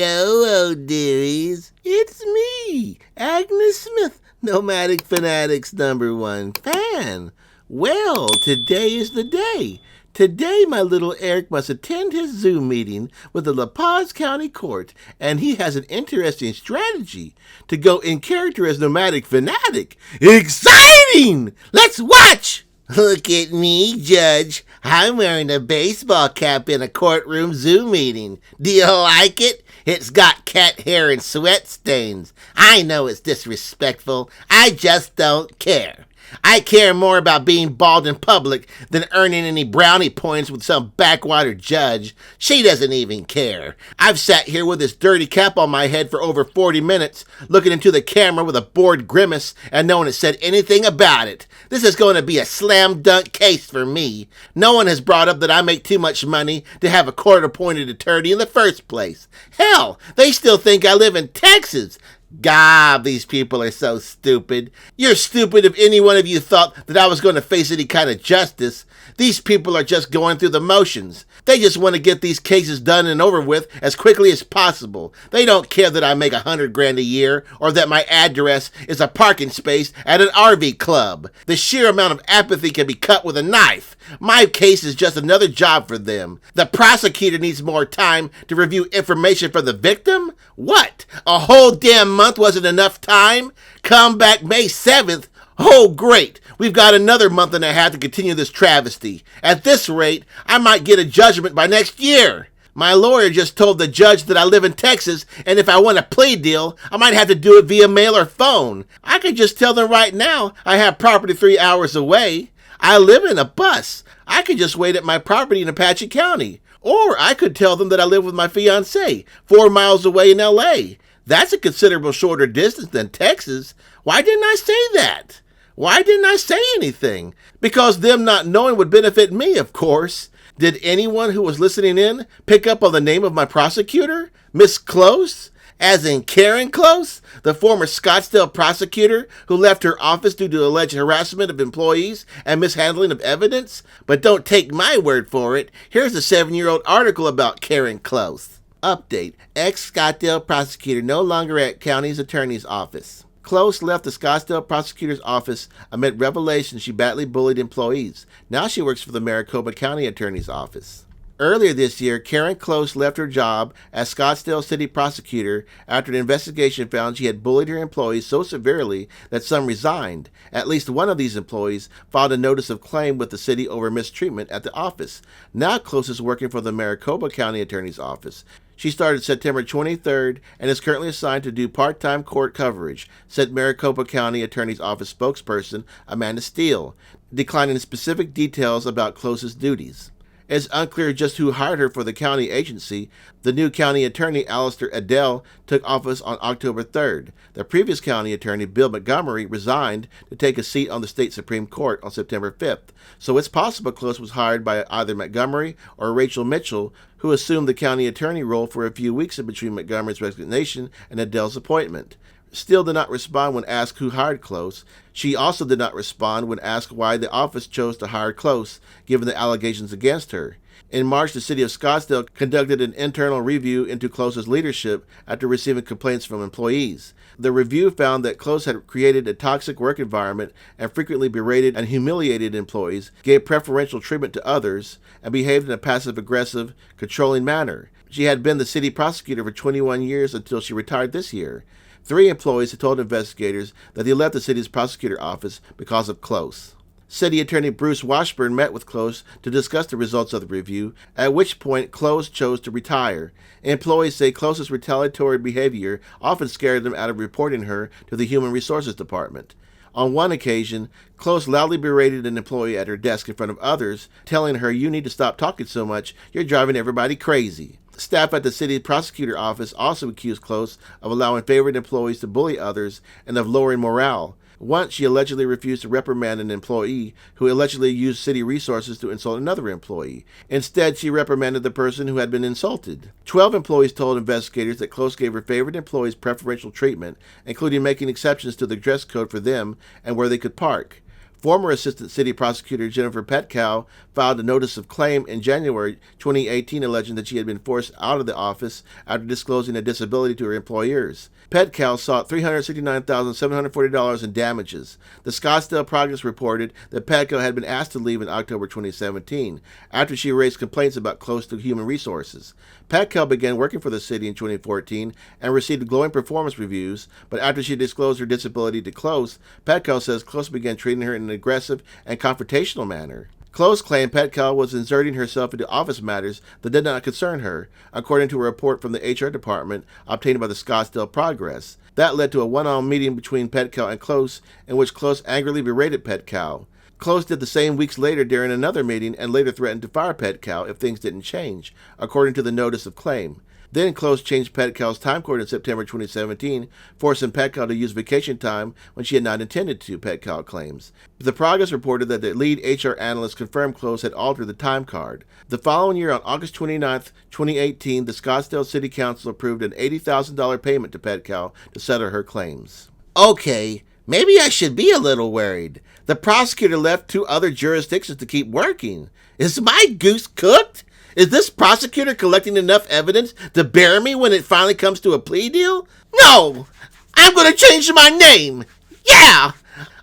Hello, old dearies. It's me, Agnes Smith, Nomadic Fanatic's #1 fan. Well, today is the day. Today, my little Eric must attend his Zoom meeting with the La Paz County Court, and he has an interesting strategy to go in character as Nomadic Fanatic. Exciting! Let's watch! Look at me, Judge. I'm wearing a baseball cap in a courtroom Zoom meeting. Do you like it? It's got cat hair and sweat stains. I know it's disrespectful. I just don't care. I care more about being bald in public than earning any brownie points with some backwater judge. She doesn't even care. I've sat here with this dirty cap on my head for over 40 minutes, looking into the camera with a bored grimace, and no one has said anything about it. This is going to be a slam dunk case for me. No one has brought up that I make too much money to have a court-appointed attorney in the first place. Hell, they still think I live in Texas. God, these people are so stupid. You're stupid if any one of you thought that I was going to face any kind of justice. These people are just going through the motions. They just want to get these cases done and over with as quickly as possible. They don't care that I make $100,000 a year or that my address is a parking space at an RV club. The sheer amount of apathy can be cut with a knife. My case is just another job for them. The prosecutor needs more time to review information from the victim? What? A whole damn month wasn't enough time? Come back May 7th? Oh, great. We've got another month and a half to continue this travesty. At this rate, I might get a judgment by next year. My lawyer just told the judge that I live in Texas, and if I want a plea deal, I might have to do it via mail or phone. I could just tell them right now I have property 3 hours away. I live in a bus. I could just wait at my property in Apache County. Or I could tell them that I live with my fiancée 4 miles away in LA. That's a considerable shorter distance than Texas. Why didn't I say that? Why didn't I say anything? Because them not knowing would benefit me, of course. Did anyone who was listening in pick up on the name of my prosecutor? Miss Close? As in Karen Close, the former Scottsdale prosecutor who left her office due to alleged harassment of employees and mishandling of evidence? But don't take my word for it. Here's a 7-year-old article about Karen Close. Update. Ex-Scottsdale prosecutor no longer at county's attorney's office. Close left the Scottsdale prosecutor's office amid revelations she badly bullied employees. Now she works for the Maricopa County Attorney's Office. Earlier this year, Karen Close left her job as Scottsdale City Prosecutor after an investigation found she had bullied her employees so severely that some resigned. At least one of these employees filed a notice of claim with the city over mistreatment at the office. Now Close is working for the Maricopa County Attorney's Office. She started September 23rd and is currently assigned to do part-time court coverage, said Maricopa County Attorney's Office spokesperson Amanda Steele, declining specific details about Close's duties. It's unclear just who hired her for the county agency. The new county attorney, Alistair Adele, took office on October 3rd. The previous county attorney, Bill Montgomery, resigned to take a seat on the state Supreme Court on September 5th. So it's possible Close was hired by either Montgomery or Rachel Mitchell, who assumed the county attorney role for a few weeks in between Montgomery's resignation and Adele's appointment. Steele did not respond when asked who hired Close. She also did not respond when asked why the office chose to hire Close, given the allegations against her. In March, the city of Scottsdale conducted an internal review into Close's leadership after receiving complaints from employees. The review found that Close had created a toxic work environment and frequently berated and humiliated employees, gave preferential treatment to others, and behaved in a passive-aggressive, controlling manner. She had been the city prosecutor for 21 years until she retired this year. 3 employees had told investigators that they left the city's prosecutor office because of Close. City Attorney Bruce Washburn met with Close to discuss the results of the review, at which point Close chose to retire. Employees say Close's retaliatory behavior often scared them out of reporting her to the Human Resources Department. On one occasion, Close loudly berated an employee at her desk in front of others, telling her, "You need to stop talking so much, you're driving everybody crazy." Staff at the city prosecutor office also accused Close of allowing favored employees to bully others and of lowering morale. Once, she allegedly refused to reprimand an employee who allegedly used city resources to insult another employee. Instead, she reprimanded the person who had been insulted. 12 employees told investigators that Close gave her favored employees preferential treatment, including making exceptions to the dress code for them and where they could park. Former Assistant City Prosecutor Jennifer Petkow filed a notice of claim in January 2018 alleging that she had been forced out of the office after disclosing a disability to her employers. Petkow sought $369,740 in damages. The Scottsdale Progress reported that Petkow had been asked to leave in October 2017 after she raised complaints about close to human resources. Petkow began working for the city in 2014 and received glowing performance reviews, but after she disclosed her disability to Close, Petkow says Close began treating her in an aggressive and confrontational manner. Close claimed Petkow was inserting herself into office matters that did not concern her, according to a report from the HR department obtained by the Scottsdale Progress. That led to a one-on-one meeting between Petkow and Close, in which Close angrily berated Petkow. Close did the same weeks later during another meeting and later threatened to fire Petkow if things didn't change, according to the notice of claim. Then Close changed Petkow's time code in September 2017, forcing Petkow to use vacation time when she had not intended to, Petkow claims. The Progress reported that the lead HR analyst confirmed Close had altered the time card. The following year, on August 29, 2018, the Scottsdale City Council approved an $80,000 payment to Petkow to settle her claims. Okay, maybe I should be a little worried. The prosecutor left 2 other jurisdictions to keep working. Is my goose cooked? Is this prosecutor collecting enough evidence to bury me when it finally comes to a plea deal? No! I'm going to change my name! Yeah!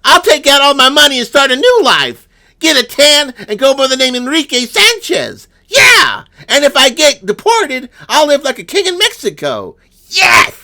I'll take out all my money and start a new life! Get a tan and go by the name Enrique Sanchez! Yeah! And if I get deported, I'll live like a king in Mexico! Yes!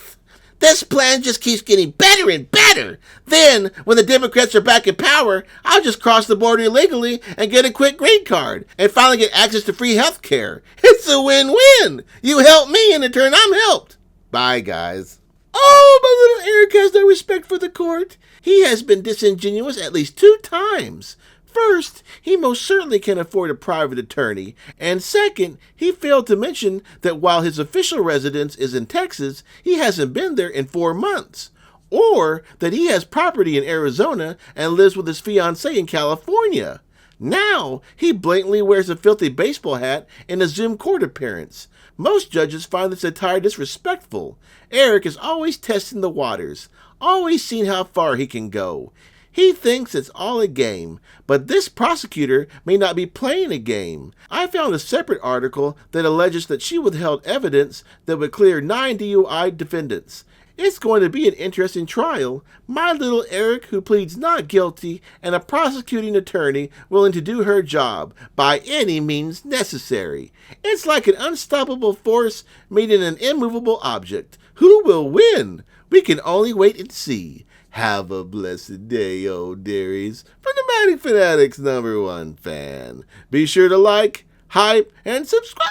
This plan just keeps getting better and better. Then, when the Democrats are back in power, I'll just cross the border illegally and get a quick green card and finally get access to free health care. It's a win-win. You help me, and in turn, I'm helped. Bye, guys. Oh, my little Eric has no respect for the court. He has been disingenuous at least 2 times. First, he most certainly can afford a private attorney, and second, he failed to mention that while his official residence is in Texas, he hasn't been there in 4 months, or that he has property in Arizona and lives with his fiancée in California. Now, he blatantly wears a filthy baseball hat in a Zoom court appearance. Most judges find this attire disrespectful. Eric is always testing the waters, always seeing how far he can go. He thinks it's all a game, but this prosecutor may not be playing a game. I found a separate article that alleges that she withheld evidence that would clear 9 DUI defendants. It's going to be an interesting trial. My little Eric, who pleads not guilty, and a prosecuting attorney willing to do her job by any means necessary. It's like an unstoppable force meeting an immovable object. Who will win? We can only wait and see. Have a blessed day, old dearies. From Nomadic Fanatic's #1 fan. Be sure to like, hype, and subscribe.